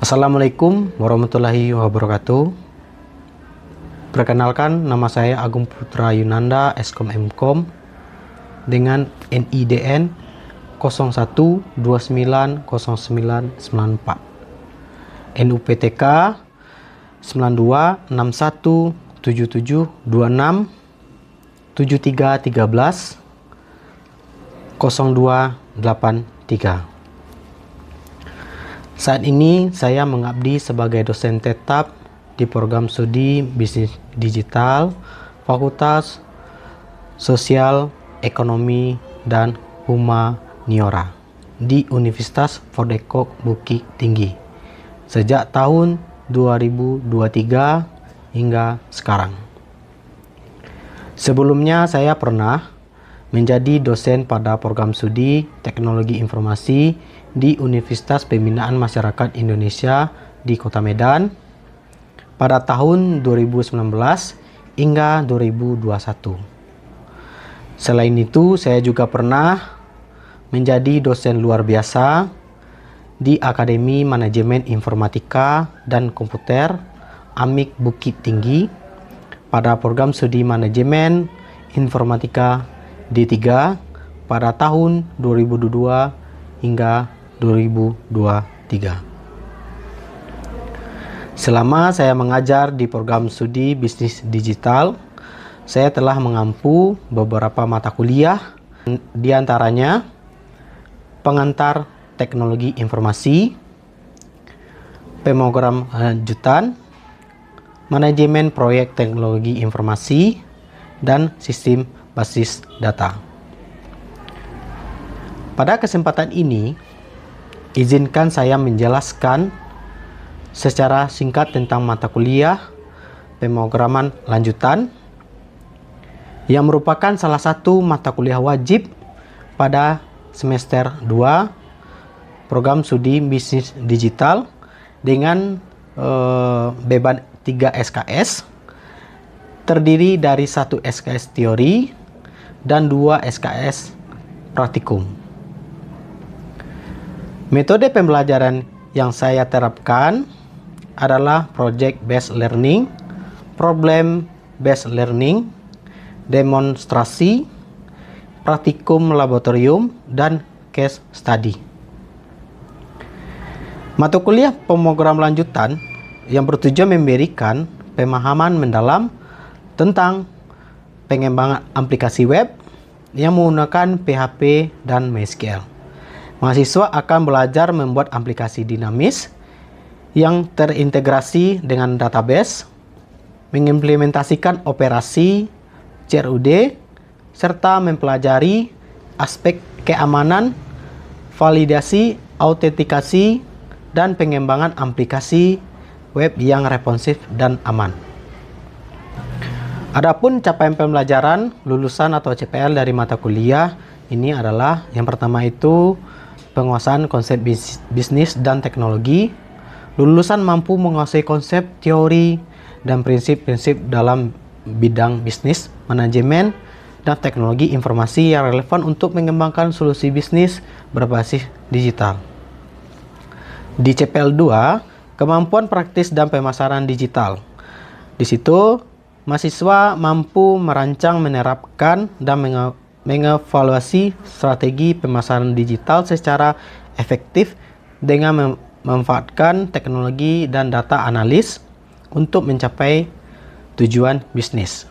Assalamualaikum warahmatullahi wabarakatuh. Perkenalkan, nama saya Agung Putra Yunanda, Eskom Mkom dengan NIDN 01290994, NUPTK 926177267313 0283. Saat ini saya mengabdi sebagai dosen tetap di program studi Bisnis Digital Fakultas Sosial, Ekonomi, dan Humaniora di Universitas Fordekok Bukit Tinggi sejak tahun 2023 hingga sekarang. Sebelumnya saya pernah menjadi dosen pada program studi Teknologi Informasi di Universitas Pembinaan Masyarakat Indonesia di Kota Medan pada tahun 2019 hingga 2021. Selain itu, saya juga pernah menjadi dosen luar biasa di Akademi Manajemen Informatika dan Komputer AMIK Bukit Tinggi pada program studi Manajemen Informatika D3 pada tahun 2022 hingga 2023. Selama saya mengajar di program studi Bisnis Digital, saya telah mengampu beberapa mata kuliah, di antaranya Pengantar Teknologi Informasi, Pemrogram Lanjutan, Manajemen Proyek Teknologi Informasi, dan Sistem Basis Data. Pada kesempatan ini, izinkan saya menjelaskan secara singkat tentang mata kuliah pemrograman lanjutan yang merupakan salah satu mata kuliah wajib pada semester 2 program studi Bisnis Digital dengan beban 3 SKS, terdiri dari 1 SKS teori dan 2 SKS praktikum. Metode pembelajaran yang saya terapkan adalah Project Based Learning, Problem Based Learning, demonstrasi, praktikum laboratorium, dan case study. Mata kuliah pemrogram lanjutan yang bertujuan memberikan pemahaman mendalam tentang pengembangan aplikasi web yang menggunakan PHP dan MySQL. Mahasiswa akan belajar membuat aplikasi dinamis yang terintegrasi dengan database, mengimplementasikan operasi CRUD, serta mempelajari aspek keamanan, validasi, autentikasi, dan pengembangan aplikasi web yang responsif dan aman. Adapun capaian pembelajaran lulusan atau CPL dari mata kuliah ini adalah yang pertama itu penguasaan konsep bisnis dan teknologi. Lulusan mampu menguasai konsep, teori, dan prinsip-prinsip dalam bidang bisnis, manajemen, dan teknologi informasi yang relevan untuk mengembangkan solusi bisnis berbasis digital. Di CPL 2, kemampuan praktis dan pemasaran digital. Di situ, mahasiswa mampu merancang, menerapkan, dan mengevaluasi strategi pemasaran digital secara efektif dengan memanfaatkan teknologi dan data analis untuk mencapai tujuan bisnis.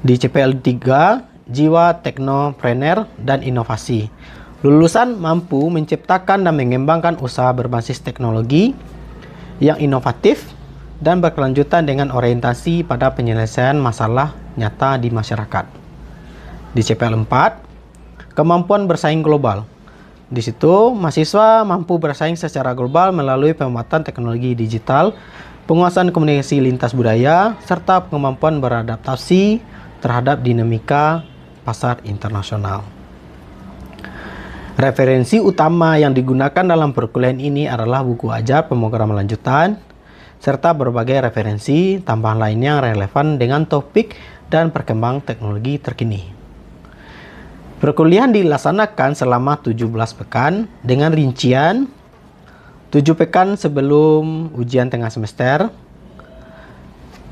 Di CPL 3, jiwa teknopreneur dan inovasi. Lulusan mampu menciptakan dan mengembangkan usaha berbasis teknologi yang inovatif dan berkelanjutan dengan orientasi pada penyelesaian masalah nyata di masyarakat. Di CPL 4, kemampuan bersaing global. Di situ, mahasiswa mampu bersaing secara global melalui penguatan teknologi digital, penguasaan komunikasi lintas budaya, serta kemampuan beradaptasi terhadap dinamika pasar internasional. Referensi utama yang digunakan dalam perkuliahan ini adalah buku ajar pemrograman lanjutan, serta berbagai referensi tambahan lainnya yang relevan dengan topik dan perkembangan teknologi terkini. Perkuliahan dilaksanakan selama 17 pekan dengan rincian 7 pekan sebelum ujian tengah semester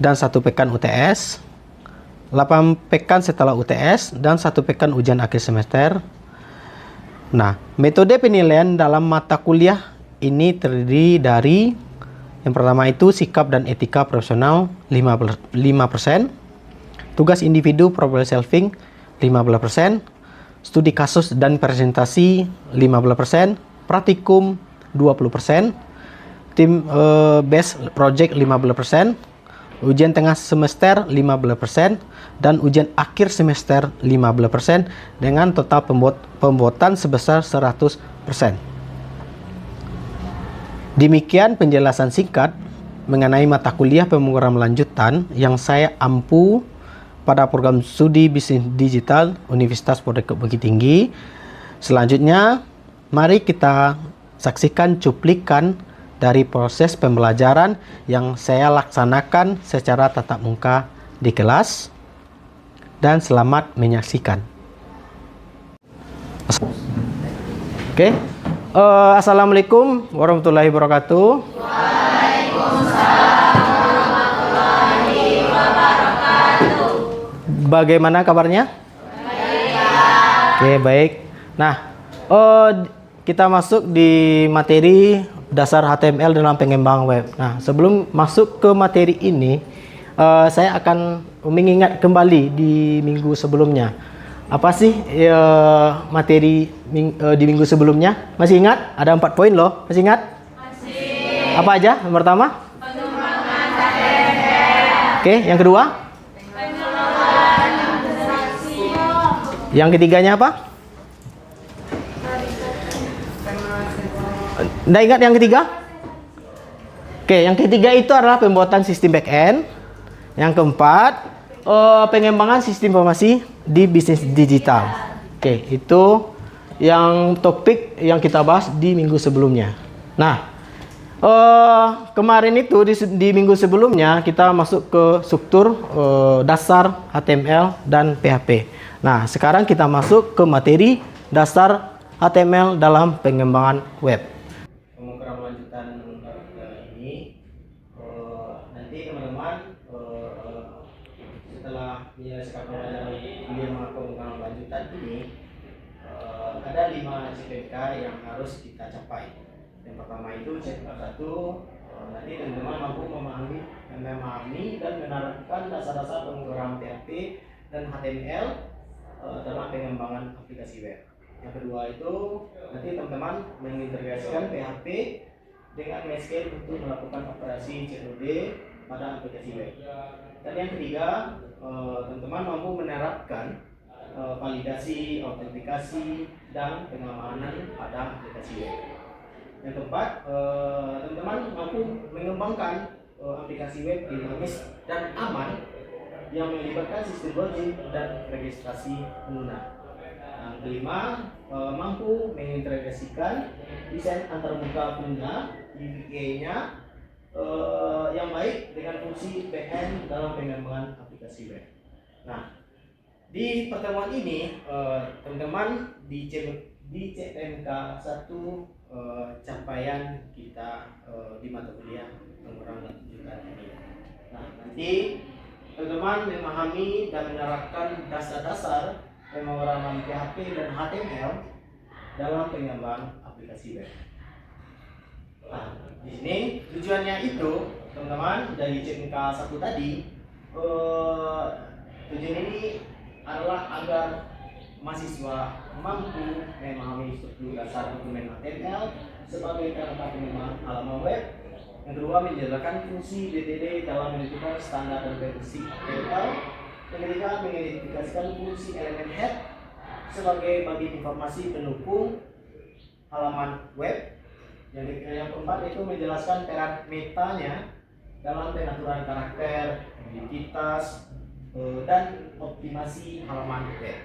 dan 1 pekan UTS, 8 pekan setelah UTS, dan 1 pekan ujian akhir semester. Nah, metode penilaian dalam mata kuliah ini terdiri dari yang pertama itu sikap dan etika profesional 5%, tugas individu problem solving 15%, studi kasus dan presentasi 15%, praktikum 20%, tim based project 15%, ujian tengah semester 15%, dan ujian akhir semester 15% dengan total pembuatan sebesar 100%. Demikian penjelasan singkat mengenai mata kuliah pemrograman lanjutan yang saya ampu pada program studi bisnis digital Universitas Poltekkes Bukit Tinggi. Selanjutnya, mari kita saksikan cuplikan dari proses pembelajaran yang saya laksanakan secara tatap muka di kelas, dan selamat menyaksikan. Oke, Assalamualaikum warahmatullahi wabarakatuh. Waalaikumsalam warahmatullahi wabarakatuh. Bagaimana kabarnya? Baik. Oke, baik. Nah, kita masuk di materi dasar HTML dalam pengembangan web. Nah, sebelum masuk ke materi ini, saya akan mengingat kembali di minggu sebelumnya. Apa sih materi di minggu sebelumnya? Masih ingat? Ada 4 poin loh. Masih ingat? Masih. Apa aja? Yang pertama? Pengembangan HTML. Oke, yang kedua? Pengelolaan transaksi. Yang ketiganya apa? Nggak ingat yang ketiga? Oke, yang ketiga itu adalah pembuatan sistem backend. Yang keempat, pengembangan sistem informasi di bisnis digital. Oke, itu yang topik yang kita bahas di minggu sebelumnya. Nah, kemarin itu di minggu sebelumnya kita masuk ke struktur dasar HTML dan PHP. Nah, sekarang kita masuk ke materi dasar HTML dalam pengembangan web. Pemrograman lanjutan ini nanti teman-teman setelah menyelesaikan pembelajaran kuliah pemrograman lanjutan ini ada 5 CPK yang harus kita capai. Yang pertama itu CPK 1, nanti teman-teman mampu memahami dan menerapkan dasar-dasar pemrograman PHP dan HTML dalam pengembangan aplikasi web. Yang kedua itu nanti teman-teman mengintegrasikan PHP dengan MySQL untuk melakukan operasi COD pada aplikasi web. Dan yang ketiga, teman-teman mampu menerapkan validasi, autentikasi, dan pengamanan pada aplikasi web. Yang keempat, teman-teman mampu mengembangkan aplikasi web dinamis dan aman yang melibatkan sistem login dan registrasi pengguna. Yang kelima, mampu mengintegrasikan desain antarmuka pengguna UVA-nya yang baik dengan fungsi backend dalam pengembangan aplikasi web. Nah, di pertemuan ini teman-teman di CMK 1 capaian kita di mata kuliah pemrograman lanjutan ini. Nah, nanti teman-teman memahami dan menerapkan dasar-dasar pemrograman PHP dan HTML dalam pengembangan aplikasi web. Nah, di sini tujuannya itu teman-teman dari CMK 1 tadi, tujuan ini adalah agar mahasiswa mampu memahami struktur dasar dokumen HTML sebagai kerangka pengembangan halaman web. Yang kedua, menjelaskan fungsi DTD dalam menentukan standar dan versi HTML. Yang ketiga, mengidentifikasikan fungsi elemen head sebagai bagian informasi pendukung halaman web. Yang keempat itu menjelaskan metanya dalam pengaturan karakter, identitas, dan optimasi halaman web.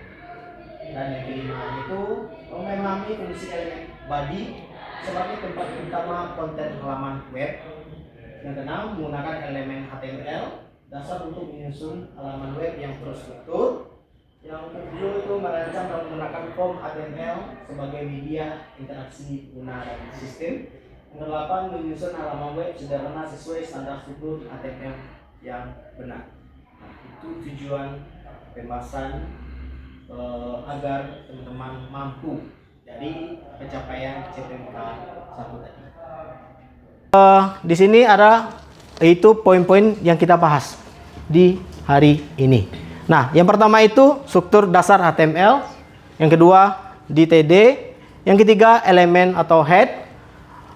Dan yang kelima itu memahami fungsi elemen body sebagai tempat utama konten halaman web. Yang keenam, menggunakan elemen HTML dasar untuk menyusun halaman web yang terstruktur. Yang ketujuh itu merancang dan menggunakan form HTML sebagai media interaksi pengguna dan sistem. Yang kedelapan, menyusun halaman web sederhana sesuai standar struktur HTML yang benar. Nah, itu tujuan pembahasan agar teman-teman mampu dari pencapaian CPMK 1 tadi. Di sini ada itu poin-poin yang kita bahas di hari ini. Nah, yang pertama itu struktur dasar HTML, yang kedua DTD, yang ketiga elemen atau head,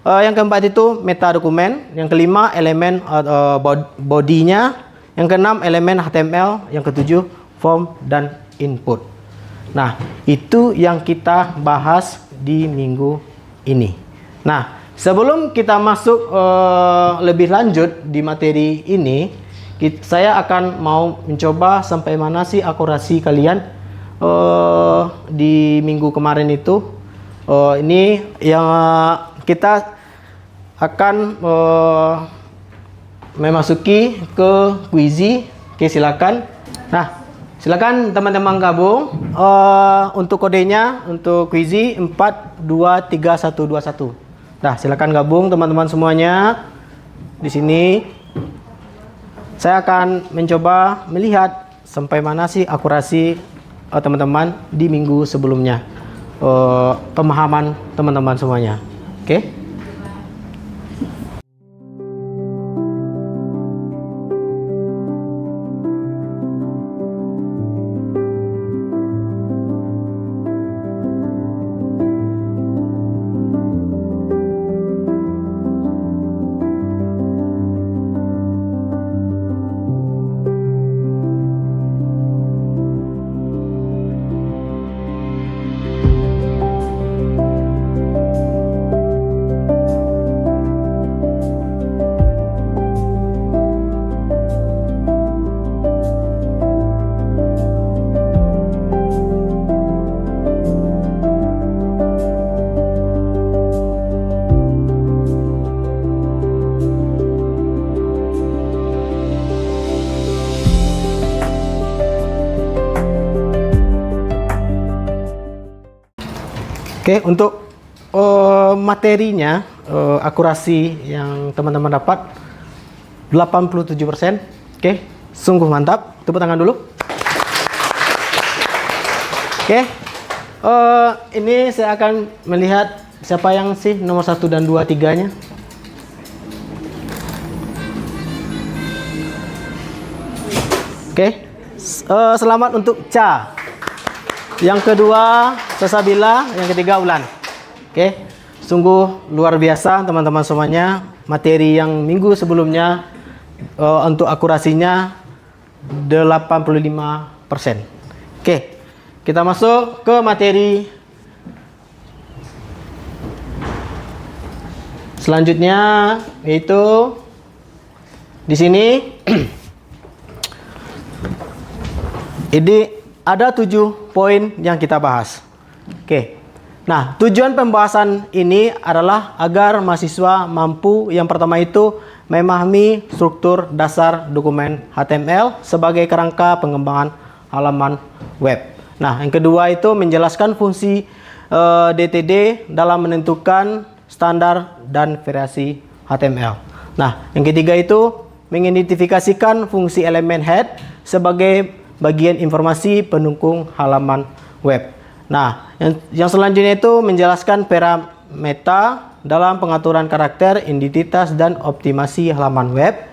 yang keempat itu meta dokumen, yang kelima elemen bodinya, yang keenam elemen HTML, yang ketujuh form dan input. Nah, itu yang kita bahas di minggu ini. Nah, sebelum kita masuk lebih lanjut di materi ini, saya akan mau mencoba sampai mana sih akurasi kalian di minggu kemarin itu. Ini yang kita akan memasuki ke quizy. Oke, silakan. Nah, silakan teman-teman gabung. Untuk kodenya untuk quizy 423121. Nah, silakan gabung teman-teman semuanya. Di sini saya akan mencoba melihat sampai mana sih akurasi teman-teman di minggu sebelumnya, pemahaman teman-teman semuanya. Oke? Oke, untuk materinya, akurasi yang teman-teman dapat 87%. Oke, sungguh mantap. Tepuk tangan dulu. Oke, ini saya akan melihat siapa yang sih nomor 1 dan 2, 3-nya. Oke, selamat untuk Ca. Yang kedua Sasabila, yang ketiga Ulan. Oke, sungguh luar biasa teman-teman semuanya. Materi yang minggu sebelumnya untuk akurasinya 85%. Oke, kita masuk ke materi selanjutnya, yaitu di sini ini ada 7 poin yang kita bahas. Oke. Nah, tujuan pembahasan ini adalah agar mahasiswa mampu, yang pertama itu memahami struktur dasar dokumen HTML sebagai kerangka pengembangan halaman web. Nah, yang kedua itu menjelaskan fungsi DTD dalam menentukan standar dan variasi HTML. Nah, yang ketiga itu mengidentifikasikan fungsi elemen head sebagai bagian informasi pendukung halaman web. Nah, yang selanjutnya itu menjelaskan parameter dalam pengaturan karakter, identitas, dan optimasi halaman web.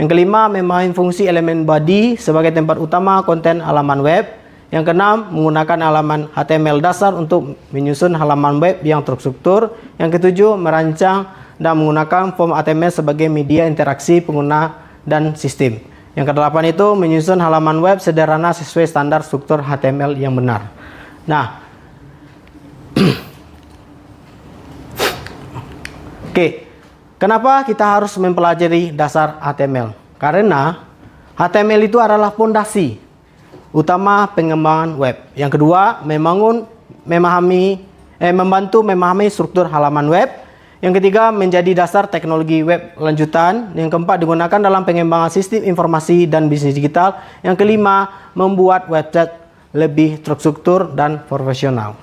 Yang kelima, memahami fungsi elemen body sebagai tempat utama konten halaman web. Yang keenam, menggunakan halaman HTML dasar untuk menyusun halaman web yang terstruktur. Yang ketujuh, merancang dan menggunakan form HTML sebagai media interaksi pengguna dan sistem. Yang kedelapan itu menyusun halaman web sederhana sesuai standar struktur HTML yang benar. Nah, oke, kenapa kita harus mempelajari dasar HTML? Karena HTML itu adalah fondasi utama pengembangan web. Yang kedua, membantu memahami struktur halaman web. Yang ketiga, menjadi dasar teknologi web lanjutan. Yang keempat, digunakan dalam pengembangan sistem informasi dan bisnis digital. Yang kelima, membuat website lebih terstruktur dan profesional.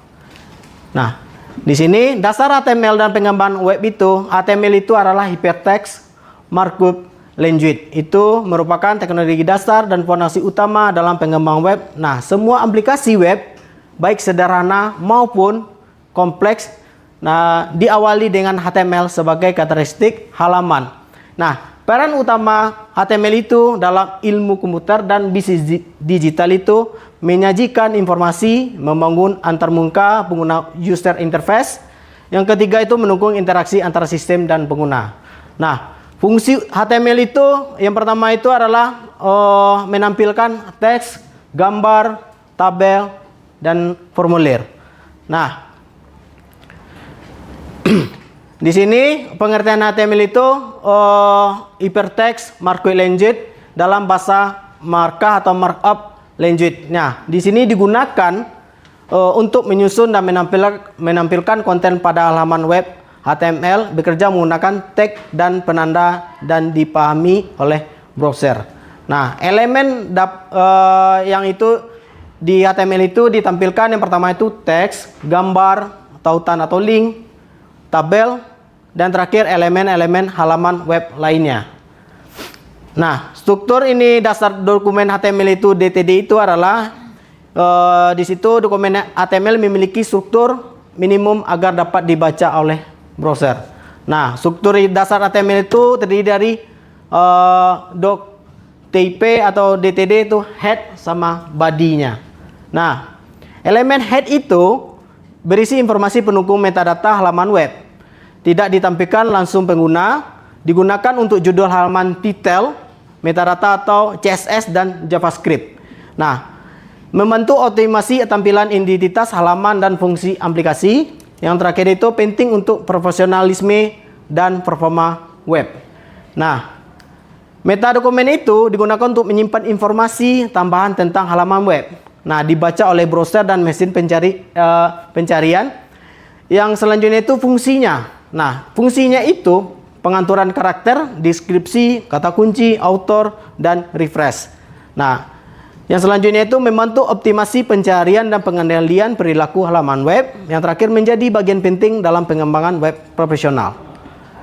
Nah, Di sini dasar HTML dan pengembangan web itu, HTML itu adalah Hypertext Markup Language. Itu merupakan teknologi dasar dan fondasi utama dalam pengembangan web. Nah, semua aplikasi web, baik sederhana maupun kompleks, nah, diawali dengan HTML sebagai karakteristik halaman. Nah, peran utama HTML itu dalam ilmu komputer dan bisnis digital itu menyajikan informasi, membangun antarmuka pengguna user interface. Yang ketiga itu mendukung interaksi antara sistem dan pengguna. Nah, fungsi HTML itu yang pertama itu adalah menampilkan teks, gambar, tabel, dan formulir. Nah, di sini pengertian HTML itu Hypertext Markup Language dalam bahasa markup atau markup language. Nah, di sini digunakan untuk menyusun dan menampilkan konten pada halaman web. HTML bekerja menggunakan tag dan penanda dan dipahami oleh browser. Nah, elemen yang itu di HTML itu ditampilkan yang pertama itu teks, gambar, tautan atau link, tabel, dan terakhir elemen-elemen halaman web lainnya. Nah, struktur ini dasar dokumen HTML itu DTD itu adalah di situ dokumen HTML memiliki struktur minimum agar dapat dibaca oleh browser. Nah, struktur dasar HTML itu terdiri dari TIP atau DTD itu head sama body-nya. Nah, elemen head itu berisi informasi pendukung metadata halaman web. Tidak ditampilkan langsung pengguna. Digunakan untuk judul halaman titel, metadata atau CSS dan JavaScript. Nah, membantu optimasi tampilan identitas halaman dan fungsi aplikasi. Yang terakhir itu penting untuk profesionalisme dan performa web. Nah, metadokumen itu digunakan untuk menyimpan informasi tambahan tentang halaman web. Nah, dibaca oleh browser dan mesin pencarian. Yang selanjutnya itu fungsinya. Nah, fungsinya itu pengaturan karakter, deskripsi, kata kunci, author, dan refresh. Nah, yang selanjutnya itu membantu optimasi pencarian dan pengendalian perilaku halaman web. Yang terakhir menjadi bagian penting dalam pengembangan web profesional.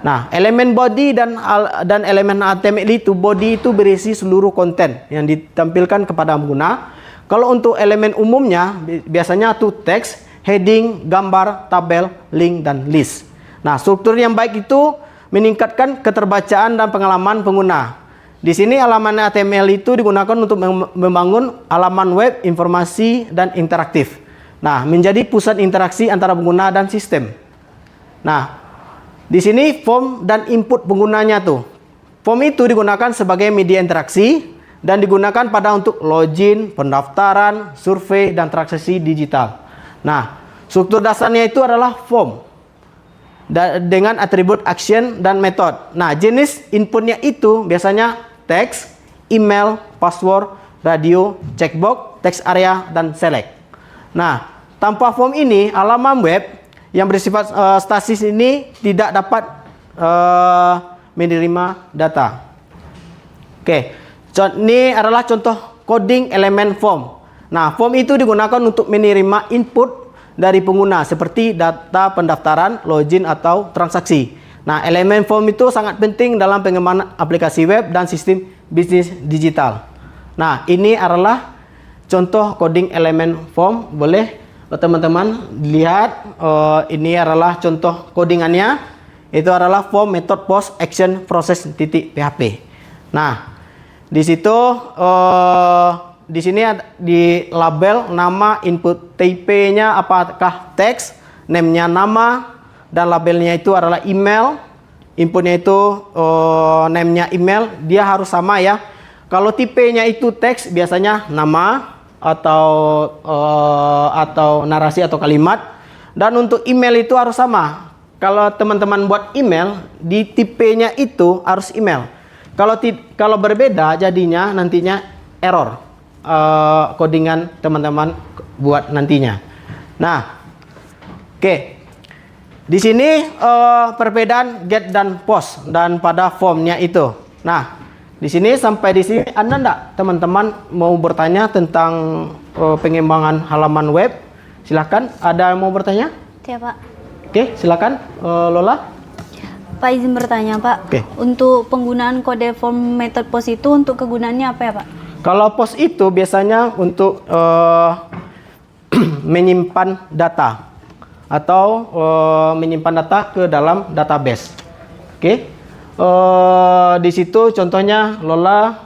Nah, elemen body dan elemen HTML itu, body itu berisi seluruh konten yang ditampilkan kepada pengguna. Kalau untuk elemen umumnya biasanya itu teks, heading, gambar, tabel, link, dan list. Nah, struktur yang baik itu meningkatkan keterbacaan dan pengalaman pengguna. Di sini halaman HTML itu digunakan untuk membangun halaman web informasi dan interaktif. Nah, menjadi pusat interaksi antara pengguna dan sistem. Nah, di sini form dan input penggunanya tuh. Form itu digunakan sebagai media interaksi dan digunakan pada untuk login, pendaftaran, survei, dan transaksi digital. Nah, struktur dasarnya itu adalah form dengan atribut action dan method. Nah, jenis inputnya itu biasanya teks, email, password, radio, checkbox, text area, dan select. Nah, tanpa form ini halaman web yang bersifat statis ini tidak dapat menerima data. Oke, ini adalah contoh coding elemen form. Nah, form itu digunakan untuk menerima input dari pengguna seperti data pendaftaran, login, atau transaksi. Nah, elemen form itu sangat penting dalam pengembangan aplikasi web dan sistem bisnis digital. Nah, ini adalah contoh coding elemen form. Boleh teman-teman lihat, ini adalah contoh codingannya. Itu adalah form method post action process .php. Nah, di situ di sini di label nama input TP-nya apakah teks, name-nya nama, dan labelnya itu adalah email. Inputnya itu name-nya email, dia harus sama ya. Kalau tipenya itu teks biasanya nama atau narasi atau kalimat. Dan untuk email itu harus sama. Kalau teman-teman buat email, di tipenya itu harus email. Kalau berbeda jadinya nantinya error. Codingan teman-teman buat nantinya. Nah, oke. Di sini perbedaan get dan post dan pada formnya itu. Nah, di sini sampai di sini Anda enggak teman-teman mau bertanya tentang pengembangan halaman web? Silahkan. Ada yang mau bertanya? Ya, Pak. Oke, silakan Lola. Pak, izin bertanya Pak. Oke. Untuk penggunaan kode form method POS itu untuk kegunaannya apa ya Pak? Kalau POS itu biasanya untuk menyimpan data atau menyimpan data ke dalam database. Oke. Di situ contohnya Lola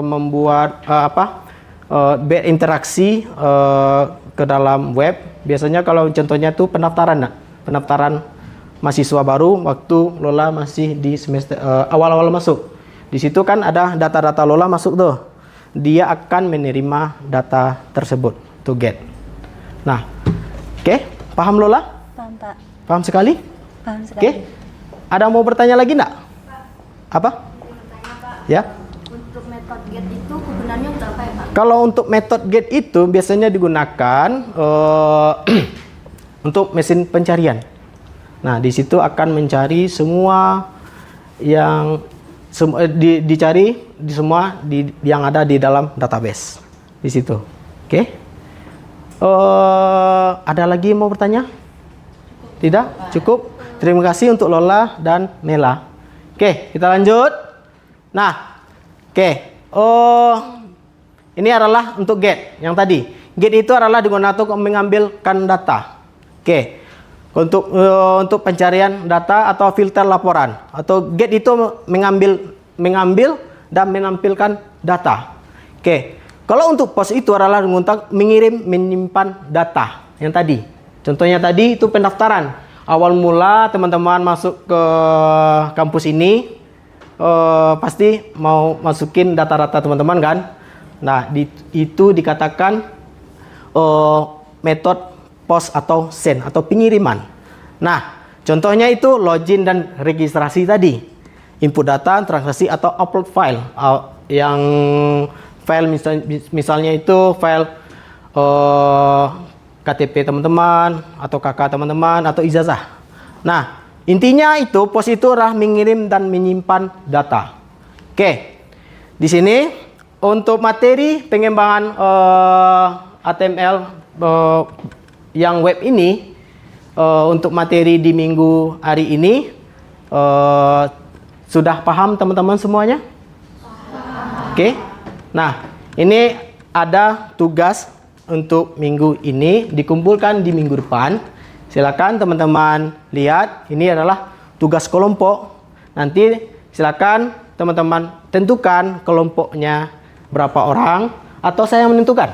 membuat berinteraksi ke dalam web. Biasanya kalau contohnya itu pendaftaran, pendaftaran mahasiswa baru waktu Lola masih di semester awal-awal masuk. Di situ kan ada data-data Lola masuk tuh. Dia akan menerima data tersebut to get. Nah, oke, paham Lola? Paham Pak. Paham sekali? Paham sekali. Oke. Ada mau bertanya lagi enggak? Apa? Ya. Untuk method get itu kegunaannya untuk apa ya Pak? Kalau untuk method get itu biasanya digunakan untuk mesin pencarian. Nah, di situ akan mencari semua yang dicari di semua yang ada di dalam database. Di situ. Oke. Ada lagi yang mau bertanya? Tidak? Cukup? Terima kasih untuk Lola dan Mela. Oke, kita lanjut. Nah, oke. Ini adalah untuk get yang tadi. Get itu adalah digunakan untuk mengambilkan data. Oke. Untuk pencarian data atau filter laporan, atau get itu mengambil dan menampilkan data. Oke. Kalau untuk POS itu adalah untuk mengirim menyimpan data yang tadi. Contohnya tadi itu pendaftaran. Awal mula teman-teman masuk ke kampus ini pasti mau masukin data-data teman-teman kan. Nah, itu dikatakan metode POS atau send atau pengiriman. Nah, contohnya itu login dan registrasi tadi. Input data, transaksi atau upload file. Yang file misalnya itu file KTP teman-teman atau KK teman-teman atau ijazah. Nah, intinya itu POS itu adalah mengirim dan menyimpan data. Oke. Di sini untuk materi pengembangan HTML yang web ini, untuk materi di minggu hari ini sudah paham teman-teman semuanya? Oke. Nah, ini ada tugas untuk minggu ini dikumpulkan di minggu depan. Silakan teman-teman lihat, ini adalah tugas kelompok. Nanti silakan teman-teman tentukan kelompoknya berapa orang, atau saya menentukan?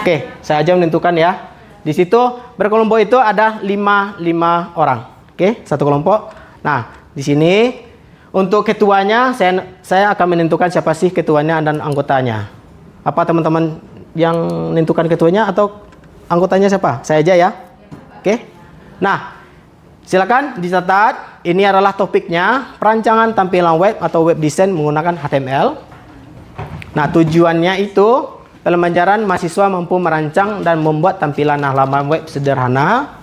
Oke, saya aja menentukan ya. Di situ berkelompok itu ada 5 orang. Oke, satu kelompok. Nah, di sini untuk ketuanya saya akan menentukan siapa sih ketuanya dan anggotanya. Apa teman-teman yang menentukan ketuanya atau anggotanya siapa? Saya aja ya. Oke. Nah, silakan dicatat. Ini adalah topiknya, perancangan tampilan web atau web design menggunakan HTML. Nah, tujuannya itu pembelajaran mahasiswa mampu merancang dan membuat tampilan halaman web sederhana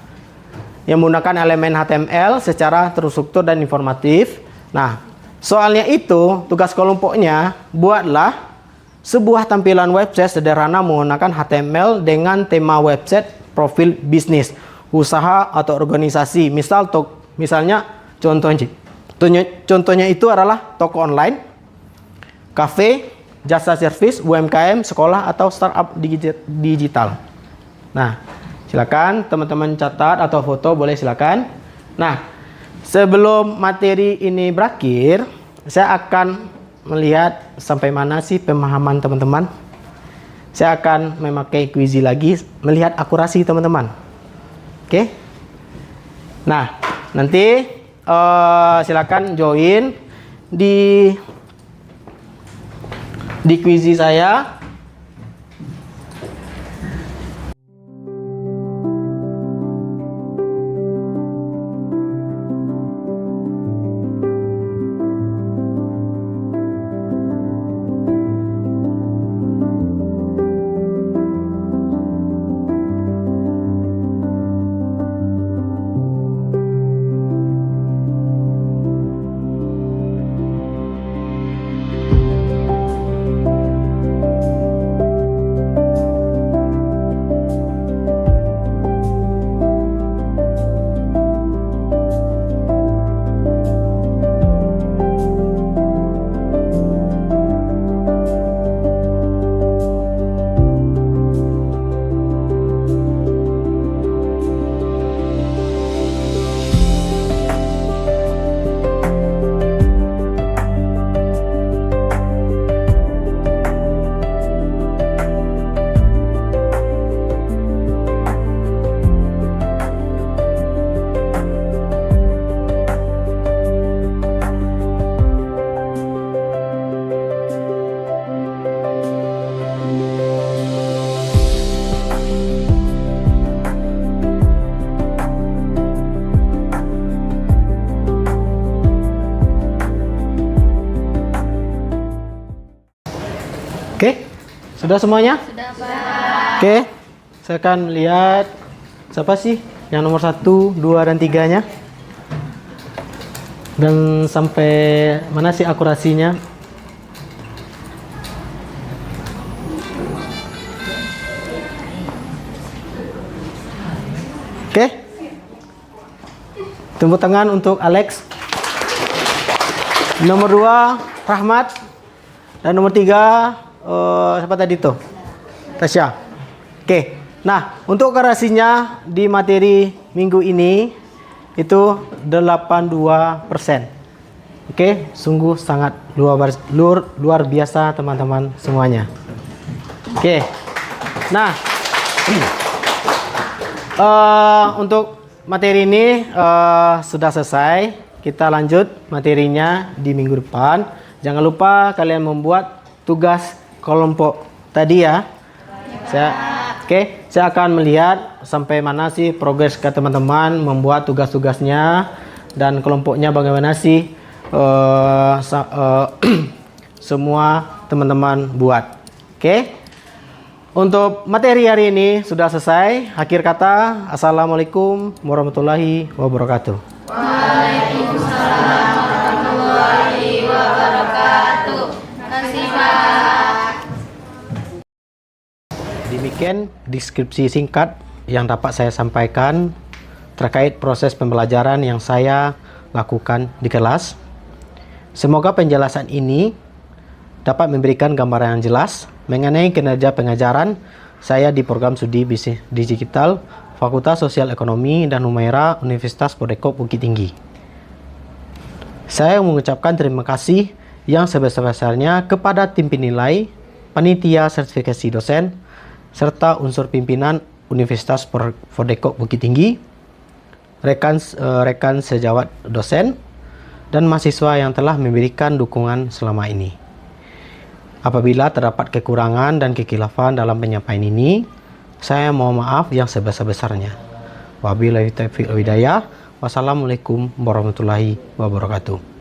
yang menggunakan elemen HTML secara terstruktur dan informatif. Nah, soalnya itu tugas kelompoknya buatlah sebuah tampilan website sederhana menggunakan HTML dengan tema website profil bisnis, usaha atau organisasi. Misalnya contohnya itu adalah toko online, kafe, jasa servis, UMKM, sekolah atau startup digital. Nah, silakan teman-teman catat atau foto boleh silakan. Nah, sebelum materi ini berakhir, saya akan melihat sampai mana sih pemahaman teman-teman. Saya akan memakai kuisi lagi, melihat akurasi teman-teman. Oke? Nah, nanti silakan join di kuisi saya. Sudah semuanya? Sudah, Pak. Oke, saya akan lihat siapa sih yang nomor 1, 2, dan 3-nya. Dan sampai mana sih akurasinya? Oke. Tepuk tangan untuk Alex. Nomor 2, Rahmat. Dan nomor 3, siapa tadi tuh? Tasya. Oke. Nah, untuk akurasinya di materi minggu ini itu 82%. Oke, sungguh sangat luar biasa teman-teman semuanya. Oke. Nah, untuk materi ini sudah selesai. Kita lanjut materinya di minggu depan. Jangan lupa kalian membuat tugas kelompok tadi ya. Saya akan melihat sampai mana sih progres ke teman-teman membuat tugas-tugasnya dan kelompoknya bagaimana sih semua teman-teman buat. Oke. Untuk materi hari ini sudah selesai. Akhir kata, assalamualaikum warahmatullahi wabarakatuh. Waalaikumsalam warahmatullahi wabarakatuh. Terima kasih, Pak. Demikian deskripsi singkat yang dapat saya sampaikan terkait proses pembelajaran yang saya lakukan di kelas. Semoga penjelasan ini dapat memberikan gambaran yang jelas mengenai kinerja pengajaran saya di program studi bisnis digital Fakultas Sosial Ekonomi dan Humaira Universitas Prodekop Bukit Tinggi. Saya mengucapkan terima kasih yang sebesar-besarnya kepada tim penilai, panitia sertifikasi dosen, serta unsur pimpinan Universitas Prodekop Bukit Tinggi, rekan sejawat dosen, dan mahasiswa yang telah memberikan dukungan selama ini. Apabila terdapat kekurangan dan kekhilafan dalam penyampaian ini, saya mohon maaf yang sebesar-besarnya. Wabillahi taufiq wal hidayah. Wassalamualaikum warahmatullahi wabarakatuh.